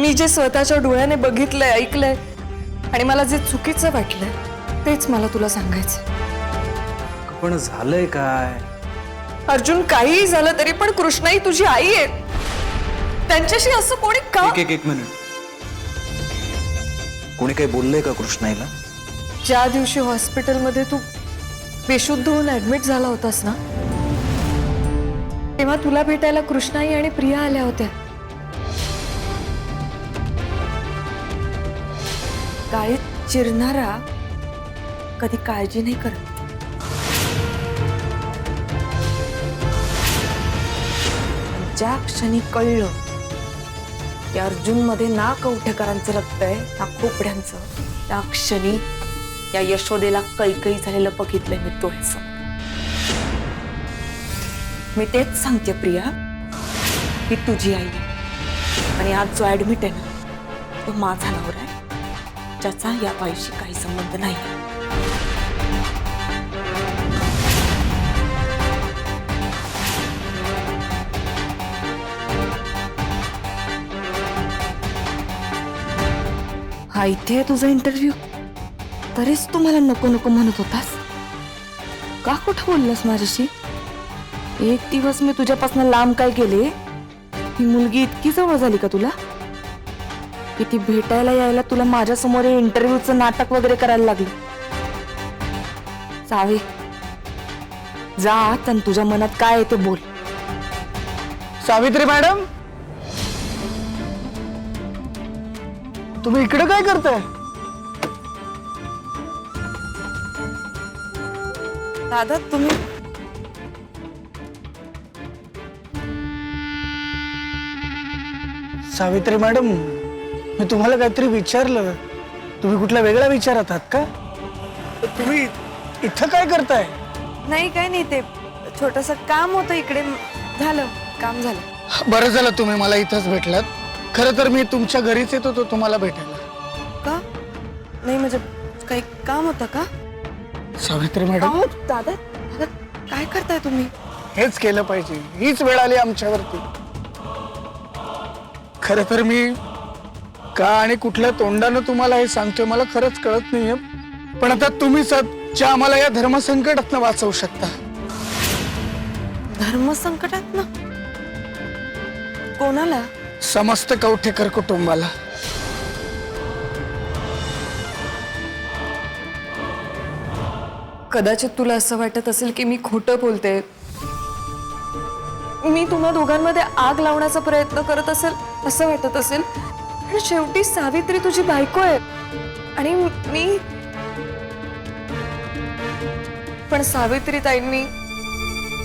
मी जे स्वतःच्या डोळ्याने बघितलंय ऐकलंय आणि मला जे चुकीचं वाटलंय तेच मला तुला सांगायचं। पण झालंय काय? अर्जुन, काहीही झालं तरी पण कृष्णाई तुझी आई आहे। त्यांच्याशी असं कोणी का? एक मिनिट, कोणी काही बोललंय का कृष्णाईला? ज्या दिवशी हॉस्पिटलमध्ये तू बेशुद्ध होऊन ऍडमिट झाला होतास ना, तेव्हा तुला भेटायला कृष्णाई आणि प्रिया आल्या होत्या। गाळीत चिरणारा कधी काळजी नाही करत। ज्या क्षणी कळलं की अर्जुन मध्ये ना कवठेकरांचं रक्त आहे ना खोपड्यांचं, त्या क्षणी या यशोदेला कैकई झालेलं बघितलंय मी डोळ्यासमोर। मी तेच सांगते प्रिया, ही तुझी आई आहे आणि आज जो ऍडमिट आहे ना तो माझा नवरा आहे, ज्याचा या बाईशी काही संबंध नाही। हा इथे आहे तुझा इंटरव्ह्यू, तरीच तू मला नको नको म्हणत होतास का? कुठं बोललास माझ्याशी? एक दिवस मी तुझ्यापासून लांब काय केले? ही मुलगी इतकी जवळ झाली का तुला की ती भेटायला यायला तुला माझ्या समोर इंटरव्ह्यूचं नाटक वगैरे करायला लागली? सावे, जा आणि तुझ्या मनात काय आहे ते बोल। सावित्री मॅडम, तुम्ही इकडे काय करताय? दादा तुम्ही सावित्री मॅडम, मी तुम्हाला काहीतरी विचारलं, तुम्ही कुठल्या वेगळ्या विचारात आहात का? तुम्ही इथं काय करताय? नाही, काय नाही, ते छोटस काम होतं इकडे, झालं काम झालं। बरं झालं तुम्ही मला इथंच भेटलात। खरं तर मी तुमच्या घरीच येत होतो तुम्हाला भेटायला। का? नाही म्हणजे काही काम होतं का? सावित्री मॅडम, दादा दादा काय करताय तुम्ही? हेच केलं पाहिजे, हीच वेळ आली आमच्यावरती। खरं तर मी का आणि कुठल्या तोंडानं तुम्हाला हे सांगतोय मला खरंच कळत नाहीये, पण आता तुम्हीच ज्या आम्हाला या धर्मसंकटातनं वाचवू शकता। धर्मसंकटातनं? कोणाला? समस्त कवठेकर कुटुंबाला। कदाचित तुला असं वाटत असेल की मी खोटं बोलते, मी तुम्हा दोघांमध्ये आग लावण्याचा प्रयत्न करत असेल असं वाटत असेल, पण शेवटी सावित्री तुझी बायको आहे आणि मी पण सावित्री ताईंनी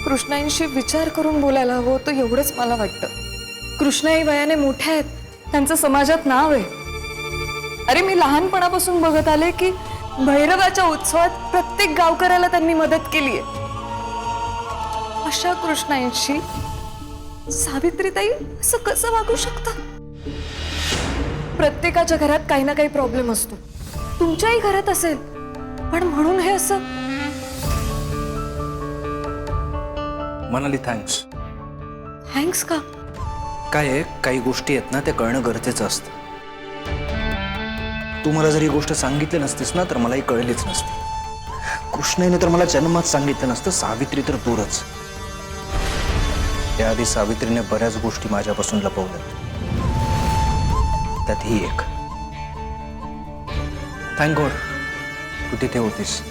कृष्णाईंशी विचार करून बोलायला हवं होतं, एवढंच मला वाटतं। कृष्णाई वयाने मोठ्या आहेत, त्यांचं समाजात नाव आहे। अरे मी लहानपणापासून बघत आले की भैरवाच्या उत्सवात प्रत्येक गावकऱ्याला त्यांनी मदत केली आहे। अशा कृष्णाईंशी सावित्रीताई असं कसं वागू शकतात? प्रत्येकाच्या घरात काही ना काही प्रॉब्लेम असतो, तुमच्याही घरात असेल, पण म्हणून हे असं? मनाली थँक्स। थँक्स का? काय आहे, काही गोष्टी आहेत ना त्या कळणं गरजेचं असतं। तू मला जर ही गोष्ट सांगितली नसतीस ना तर मलाही कळलीच नसती। कृष्णाईने तर मला जन्मात सांगितलं नसतं, सावित्री तर दूरच। त्याआधी सावित्रीने बऱ्याच गोष्टी माझ्यापासून लपवल्यात, त्यात ही एक। थँक गॉड तू तिथे होतीस।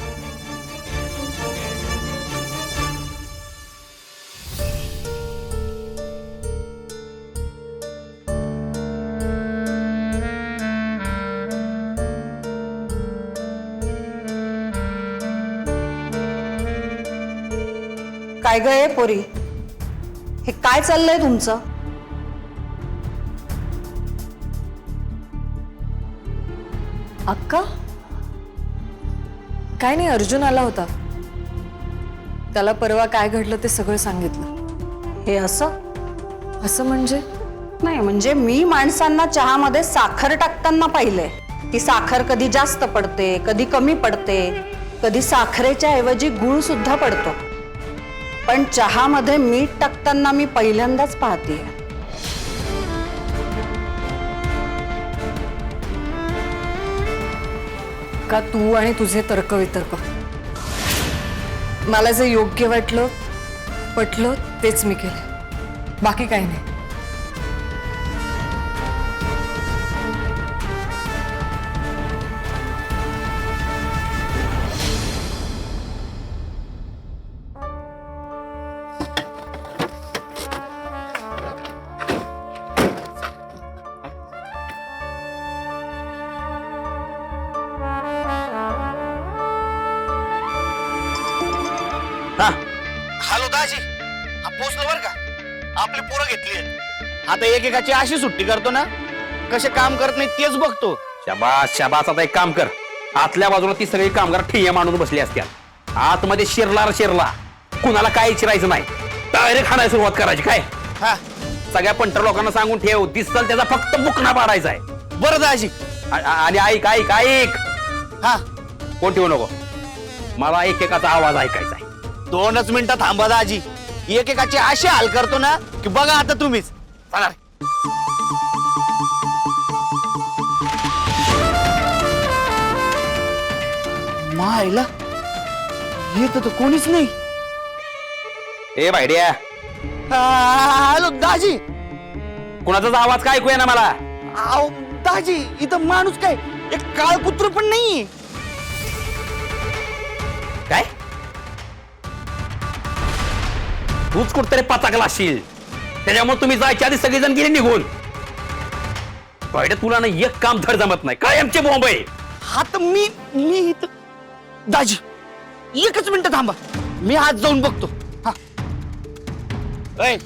काय गं पोरी, हे काय चाललंय तुमचं? अक्का, काय नाही, अर्जुन आला होता, त्याला परवा काय घडलं ते सगळं सांगितलं। हे असं असं म्हणजे? नाही म्हणजे मी माणसांना चहामध्ये साखर टाकताना पाहिलंय। ती साखर कधी जास्त पडते, कधी कमी पडते, कधी साखरेच्या ऐवजी गुळ सुद्धा पडतो, पण चहामध्ये मीठ टाकताना मी पहिल्यांदाच पाहतेय। का तू आणि तुझे तर्कवितर्क. मला जे योग्य वाटलं पटलं तेच मी केलं, बाकी काही नाही. हॅलो दाजी, हा पोचलो बर का. आपली पोरं घेतली आता एकेकाची अशी सुट्टी करतो ना, कसे काम करत नाही तेच बघतो. शाबास शाबास. आता एक काम कर, आतल्या बाजूला ती सगळी कामगार ठिय्या मांडून बसली असत्या. आतमध्ये शिरला कुणाला काय विचारायचं नाही, डायरेक्ट खाण्याला सुरुवात करायची. काय हा सगळ्या पंटर लोकांना सांगून ठेव, दिसल त्याचा फक्त बुकना पाडायचा आहे. बरं दाजी. आणि ऐक ऐक ऐक, हा कोण ठेवू नको, मला एकेकाचा आवाज ऐकायचा आहे. 2च मिनिटं थांबा दाजी. एकेकाचे असे हाल करतो ना की बघा आता तुम्हीच. चला रे. मायला येत तर कोणीच नाही. ए भाईड्या, हॅलो दाजी. कुणाचाच आवाज काय ऐकूया ना मला. आव दाजी, इथं माणूस काय एक काळ कुत्र पण नाही. काय तूच कुठतरी पाचाकला असशील, त्याच्यामुळे तुम्ही जायच्या आधी सगळेजण गेले निघून. भाईड्या, तुला ना एक काम धड जमत नाही, काय आमचे बॉम्ब आहे. हा तर मी इथं. दाजी 1च मिनिट थांबा, मी आज जाऊन बघतो. हा ऐ,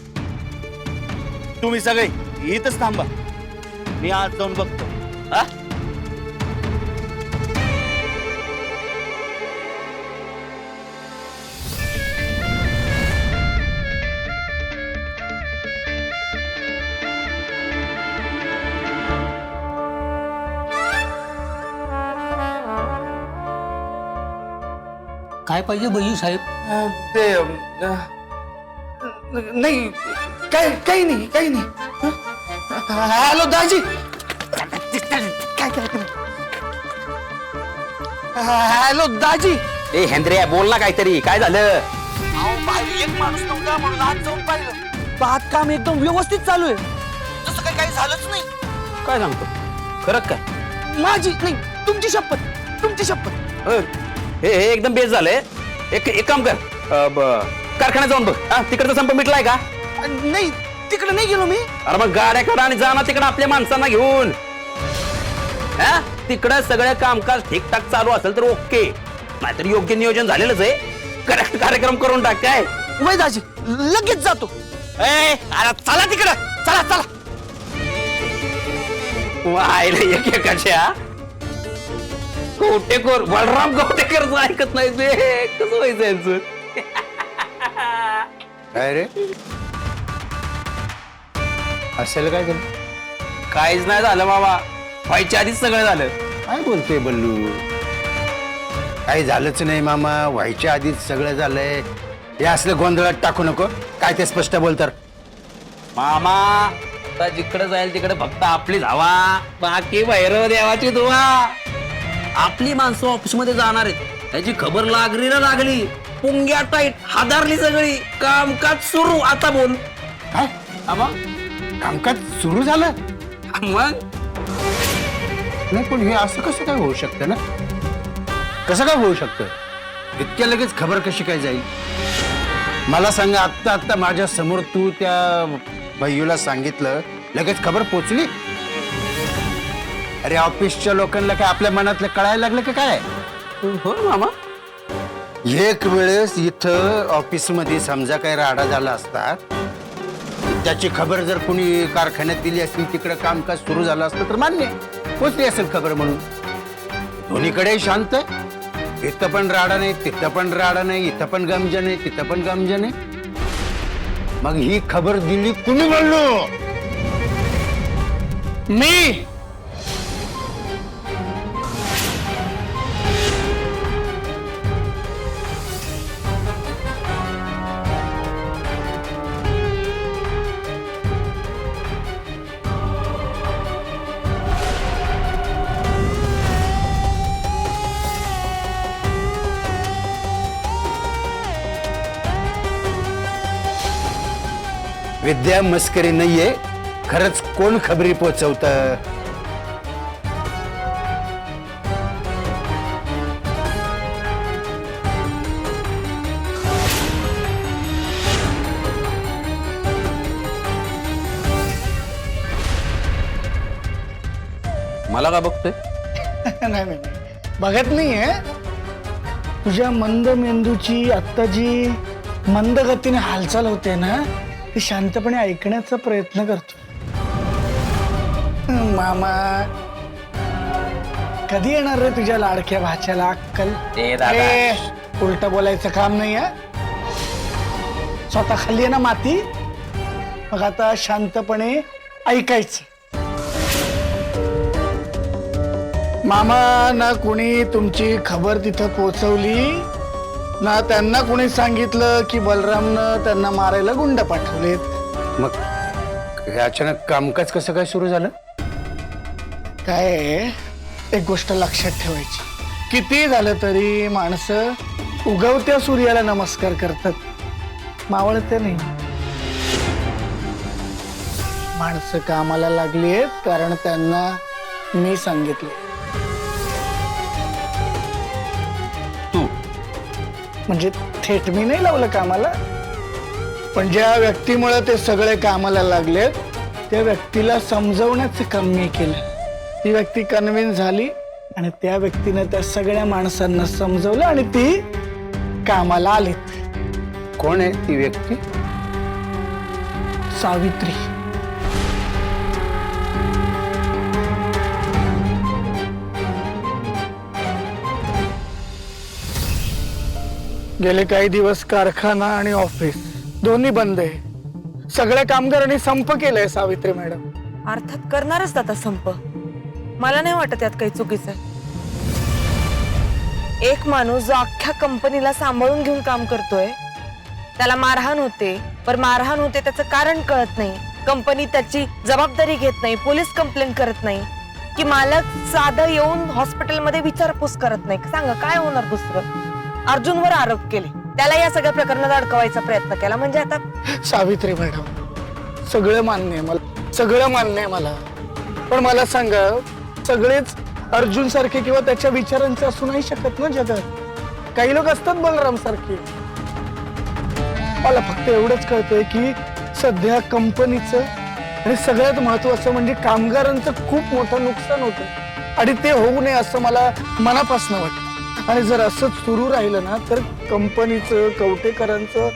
तुम्ही सगळे इथंच थांबा, मी आज जाऊन बघतो. हा काय पाहिजे बही साहेब? ते नाही, काही नाही, काही नाही. हॅलो दाजी. हॅलो दाजी. ए हेंद्र्या, बोल ना काहीतरी, काय झालं? अहो बाहेर एक माणूस नव्हता म्हणून आज जाऊन पाहिलं. बांधकाम एकदम व्यवस्थित चालू आहे, तसं काही झालंच नाही. काय सांगतो, खरं काय? माझी नाही, तुमची शपथ, तुमची शपथ. हे एकदम बेस झालंय. एक काम कर, कारखान्यात जाऊन बघ. तिकडचा संप मिटलाय का? नाही, तिकडे नाही गेलो मी. अरे मग गाड्या काढा आणि जा ना तिकडे आपल्या माणसांना घेऊन. तिकडं सगळं कामकाज ठीकठाक चालू असेल तर ओके, नाहीतर योग्य नियोजन झालेलंच आहे. करेक्ट कार्यक्रम करून टाक. काय वय दाजी, लगेच जातो. अरे चला तिकडं, चला चला. वायला एकेकाच्या कवटेकोर बलराम कवटेकरचं ऐकत नाही बे. कसं व्हायचं यांचं? काय रे, असेल काय झालं? काहीच नाही झालं बाबा, व्हायच्या आधीच सगळं झालं. काय बोलतोय बल्लू? काही झालंच नाही मामा, व्हायच्या आधीच सगळं झालंय. हे असलं गोंधळात टाकू नको. काय ते स्पष्ट बोल तर. मामा, आता जिकडे जाईल तिकडे फक्त आपली धावा, बाकी भैरव देवाची दुवा. आपली माणसं ऑफिस मध्ये जाणार आहेत, त्याची खबर लागली ना लागली, पुंग्या टाईट हादारली सगळी, कामकाज सुरू. आता बोल. काय आबा, कामकाज सुरू झालं? मग नाही पण हे असं कसं काय होऊ शकतं ना? कसं काय होऊ शकतं? इतक्या लगेच खबर कशी काय जाईल? मला सांगा, आत्ता आत्ता माझ्या समोर तू त्या भैयूला सांगितलं, लगेच खबर पोचली? अरे ऑफिसच्या लोकांना काय आपल्या मनातलं कळायला लागलं का काय? हो मामा. एक वेळेस इथं ऑफिसमध्ये समजा काही राडा झाला असता, त्याची खबर जर कोणी कारखान्यात दिली असती, तिकडे कामकाज सुरू झालं असतं तर मान्य, पोचली असेल खबर म्हणून. दोन्हीकडे शांत आहे. इथं पण राडा नाही, तिथं पण राडा नाही, इथं पण गमजन नाही, तिथं पण गमजन नाही. मग ही खबर दिली कुणी बोललो? मी. विद्या मस्करी नाहीये. खरंच कोण खबरी पोचवत? मला का बघतोय? नाही नाही, बघत नाहीये. तुझ्या मंद मेंदूची आत्ता जी मंद गतीने हालचाल होते ना, ती शांतपणे ऐकण्याचा प्रयत्न करतो. मामा, कधी येणार रे तुझ्या लाडक्या भाच्याला अक्कल? उलट बोलायचं काम नाही आहे. स्वतः खाली आहे ना माती, मग आता शांतपणे ऐकायचं. मामा, ना कुणी तुमची खबर तिथं पोहोचवली, ना त्यांना कुणी सांगितलं की बलरामनं त्यांना मारायला गुंड पाठवलेत. मग हे अचानक कामकाज कसं काय सुरू झालं? काय आहे, एक गोष्ट लक्षात ठेवायची, किती झालं तरी माणसं उगवत्या सूर्याला नमस्कार करतात, मावळते नाही. माणसं कामाला लागली आहेत कारण त्यांना मी सांगितलं. म्हणजे थेट मी नाही लावलं कामाला, पण ज्या व्यक्तीमुळे ते सगळे कामाला लागलेत त्या व्यक्तीला समजवण्याचं काम मी केलं. ती व्यक्ती कन्व्हिन्स झाली आणि त्या व्यक्तीने त्या सगळ्या माणसांना समजवलं आणि ती कामाला आलीत. कोण आहे ती व्यक्ती? सावित्री. गेले काही दिवस कारखाना आणि ऑफिस दोन्ही बंद आहे. सगळ्या कामगारांनी संप केलाय सावित्री मॅडम. अर्थात करणारच दादा संप. मला नाही वाटत यात काही चुकीचं आहे. एक माणूस जो अख्ख्या कंपनीला सांभाळून घेऊन काम करतोय, त्याला मारहाण होते, पर मारहाण होते त्याचं कारण कळत नाही, कंपनी त्याची जबाबदारी घेत नाही, पोलीस कंप्लेंट करत नाही, की मालक साधं येऊन हॉस्पिटलमध्ये विचारपूस करत नाही. सांगा काय होणार दुसरं? अर्जुनवर आरोप केले, त्याला या सगळ्या प्रकरणात अडकवायचा प्रयत्न केला. म्हणजे आता सावित्री मॅडम, सगळं मान्य आहे मला, सगळं मान्य आहे मला, पण मला सांगा, सगळेच अर्जुन सारखे किंवा त्याच्या विचारांचे असू नाही शकत ना जगात. काही लोक असतात बलराम सारखे. मला फक्त एवढंच कळतंय की सध्या कंपनीचं आणि सगळ्यात महत्वाचं म्हणजे कामगारांचं खूप मोठं नुकसान होतं आणि ते होऊ नये असं मला मनापासून वाटतं. आणि जर असंच सुरू राहिलं ना तर कंपनीचं, कवटेकरांचं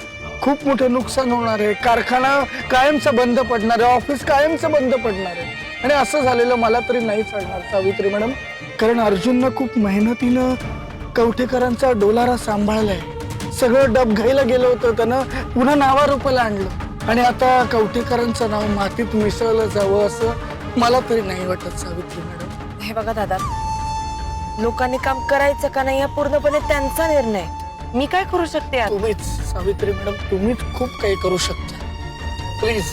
खूप मोठं नुकसान होणार आहे. कारखाना कायमचा बंद पडणार आहे, ऑफिस कायमचं बंद पडणार आहे. आणि असं झालेलं मला तरी नाही चालणार सावित्री मॅडम, कारण अर्जुननं खूप मेहनतीनं कवटेकरांचा डोलारा सांभाळलाय. सगळं डबघाईला गेलं होतं, त्यानं पुन्हा नावारूपाला आणलं आणि आता कवटेकरांचं नाव मातीत मिसळलं जावं असं मला तरी नाही वाटत सावित्री मॅडम. हे बघा दादा, लोकांनी काम करायचं का नाही हा पूर्णपणे त्यांचा निर्णय. मी काय करू शकते यात? तुम्हीच सावित्री मॅडम, तुम्हीच खूप काही करू शकता. प्लीज.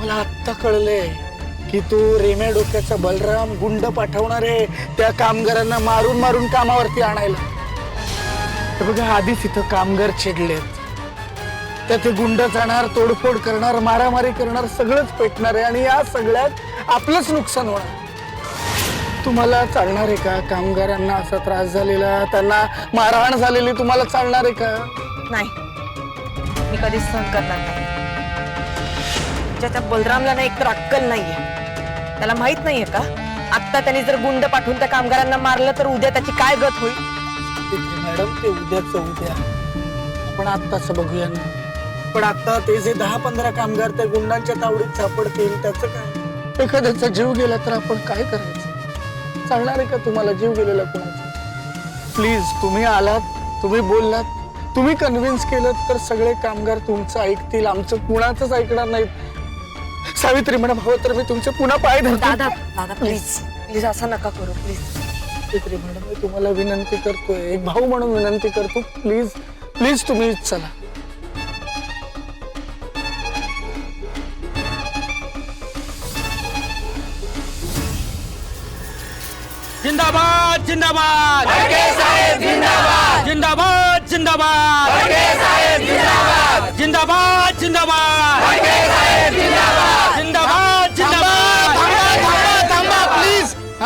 मला आत्ता कळलंय की तो रेम्या डोक्याचा बलराम गुंड पाठवणार आहे त्या कामगारांना मारून मारून कामावरती आणायला. बघा, आधीच इथं कामगार चिडलेत, तर ते गुंड जाणार, तोडफोड करणार, मारामारी करणार, सगळंच पेटणार आहे आणि या सगळ्यात आपलंच नुकसान होणार. तुम्हाला चालणार आहे का कामगारांना असा त्रास झालेला, त्यांना मारहाण झालेली तुम्हाला चालणार आहे का? नाही, मी कधीच सहन करणार नाही. ज्याच्या बलरामला ना एकतर अक्कल नाहीये, त्याला माहित नाहीये का आता त्यांनी जर गुंड पाठवून त्या कामगारांना मारलं तर उद्या त्याची काय गत होईल? मॅडम, ते उद्याच उद्या, आपण आत्ताच बघूया ना. पण आता ते जे 10-15 कामगार त्या गुंडांच्या तावडीत सापडतील त्याचं काय? एखाद्याचा जीव गेला तर आपण काय करायचं? चालणार आहे का तुम्हाला जीव गेलेला कोणाचा? प्लीज, तुम्ही आलात, तुम्ही बोललात, तुम्ही कन्व्हिन्स केलं तर सगळे कामगार तुमचं ऐकतील, आमचं कुणाचंच ऐकणार नाहीत. सावित्री मॅडम, हवं तर मी तुमचे पुन्हा पाय धरतो. दादा दादा प्लीज प्लीज असं नका करू प्लीज. सावित्री मॅडम, मी तुम्हाला विनंती करतोय, एक भाऊ म्हणून विनंती करतो, प्लीज प्लीज तुम्ही चला. जिंदाबाद जिंदाबाद जिंदाबाद जिंदाबाद जिंदाबाद जिंदाबाद जिंदाबाद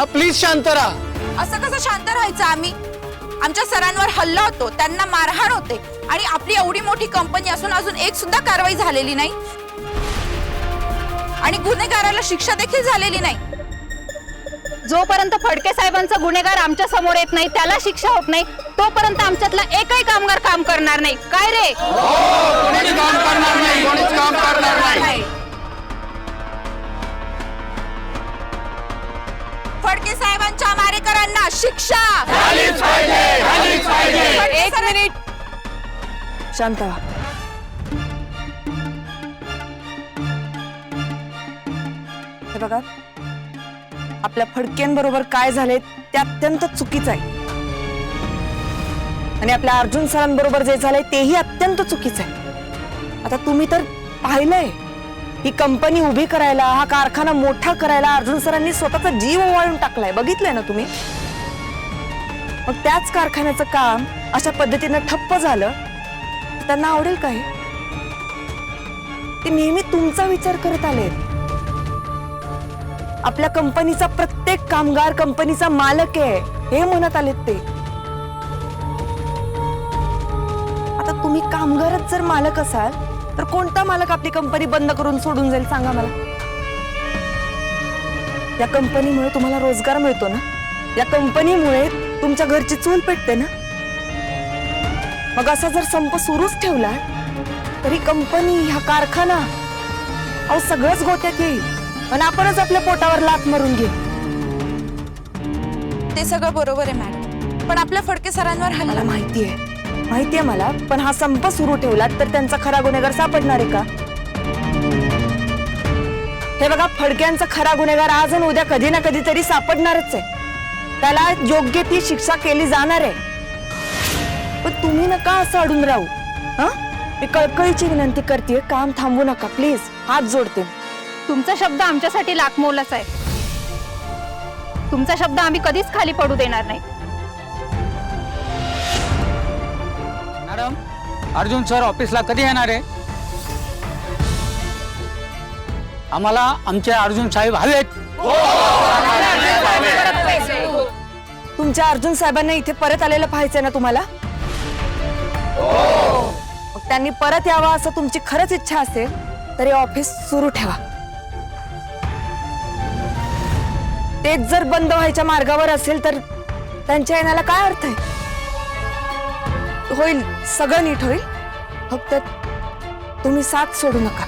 प्लीज शांत राहा. असं कसं शांत राहायचं आम्ही? आमच्या सरांवर हल्ला होतो, त्यांना मारहाण होते आणि आपली एवढी मोठी कंपनी असून अजून एक सुद्धा कारवाई झालेली नाही आणि गुन्हेगाराला शिक्षा देखील झालेली नाही. जोपर्यंत फडके साहेबांचा गुन्हेगार आमच्या समोर येत नाही, त्याला शिक्षा होत नाही, तोपर्यंत आमच्यातला एकही कामगार काम करणार नाही. काय रे? कोणीच काम करणार नाही, कोणीच काम करणार नाही. फडके साहेबांच्या मारेकरांना शिक्षा झालीच पाहिजे, झालीच पाहिजे. एक मिनिट, शांत व्हा. हे बघा, आपल्या फडक्यांबरोबर काय झालंय ते अत्यंत चुकीचं आहे आणि आपल्या अर्जुन सरांबरोबर जे झालंय तेही अत्यंत चुकीचं आहे. आता तुम्ही तर पाहिलंय, ही कंपनी उभी करायला, हा कारखाना मोठा करायला अर्जुन सरांनी स्वतःचा जीव ओवाळून टाकलाय. बघितलंय ना तुम्ही? मग त्याच कारखान्याचं काम अशा पद्धतीनं ठप्प झालं, त्यांना आवडेल काय? ते नेहमी तुमचा विचार करत आले. आपल्या कंपनीचा प्रत्येक कामगार कंपनीचा मालक आहे हे म्हणत आलेत ते. आता तुम्ही कामगारच जर मालक असाल तर कोणता मालक आपली कंपनी बंद करून सोडून जाईल सांगा मला? या कंपनीमुळे तुम्हाला रोजगार मिळतो ना, या कंपनीमुळे तुमच्या घरची चूल पेटते ना. मग असा जर संप सुरूच ठेवला तरी कंपनी, हा कारखाना, अहो सगळंच गोत्यात येईल आणि आपणच आपल्या पोटावर लाथ मारून घेऊ. ते सगळं बरोबर आहे मॅडम, पण आपल्या फडके सरांवर मला हल्ला माहितीये मला, पण हा संप सुरू ठेवला तर त्यांचा खरा गुन्हेगार सापडणार आहे का? हे बघा, फडक्यांचा खरा गुन्हेगार आज आणि उद्या कधी ना कधी तरी सापडणारच आहे. त्याला योग्य ती शिक्षा केली जाणार आहे. पण तुम्ही नका असं अडून राहू. हा, मी कळकळीची विनंती करते, काम थांबवू नका प्लीज, हात जोडते. तुमचा शब्द आमच्यासाठी लाखमोलाचा आहे. तुमचा शब्द आम्ही कधीच खाली पडू देणार नाही. मॅडम, अर्जुन सर ऑफिसला कधी येणार आहे? आम्हाला आमचे अर्जुन साहेब हवेत. तुमच्या अर्जुन साहेबांना इथे परत आलेलं पाहायचंय ना तुम्हाला? मग त्यांनी परत यावं असं तुमची खरंच इच्छा असेल तरी ऑफिस सुरू ठेवा. तेच जर बंद व्हायच्या मार्गावर असेल तर त्यांच्या येण्याला काय अर्थ आहे? होईल, सगळं नीट होईल, फक्त तुम्ही साथ सोडू नका.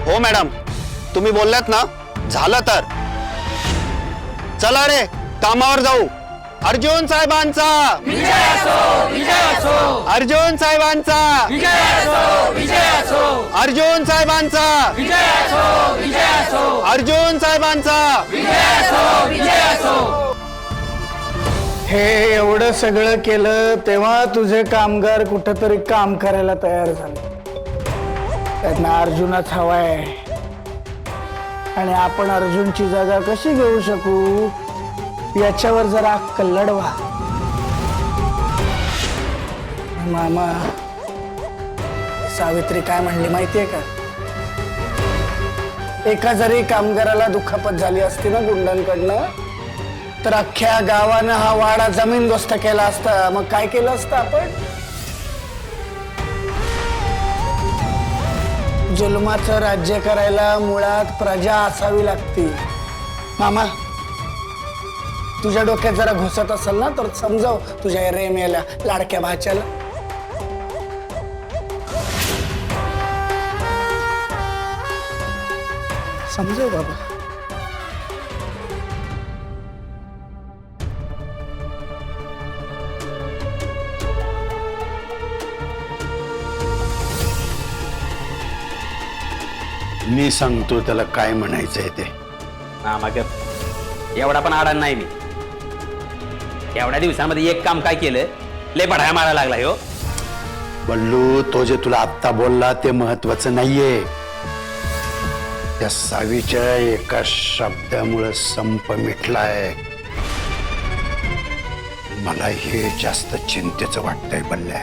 हो मॅडम, तुम्ही बोललात ना, झालं तर चला रे कामावर जाऊ. अर्जुन साहेबांचा अर्जुन साहेबांचा अर्जुन साहेबांचा अर्जुन साहेबांचा. हे एवढं सगळं केलं तेव्हा तुझे कामगार कुठंतरी काम करायला तयार झाले. त्यांना अर्जुनच हवाय आणि आपण अर्जुनची जागा कशी घेऊ शकू याच्यावर जरा अक्कल लढवा. मामा, सावित्री काय म्हणली माहितीये का? एका जरी कामगाराला दुखापत झाली असती ना गुंडांकडनं तर अख्ख्या गावानं हा वाडा जमीनदोस्त केला असता. मग काय केलं असतं आपण? जुलमाचं राज्य करायला मुळात प्रजा असावी लागती. मामा, तुझ्या डोक्यात जरा घुसत असेल ना तर समजाव तुझ्या रेमेला, लाडक्या भाच्याला. समजाव बाबा. मी सांगतो त्याला काय म्हणायचंय ते. हा, मग एवढा पण आडान नाही मी. एवढ्या दिवसामध्ये एक काम काय केलं, लय बढाया मारायला लागला हो. बल्लू, तो जे तुला आत्ता बोलला ते महत्वाचं नाहीये. त्या सावीच्या एका शब्दामुळे संप मिटलाय. मला हे जास्त चिंतेचं वाटतंय बल्ल्या.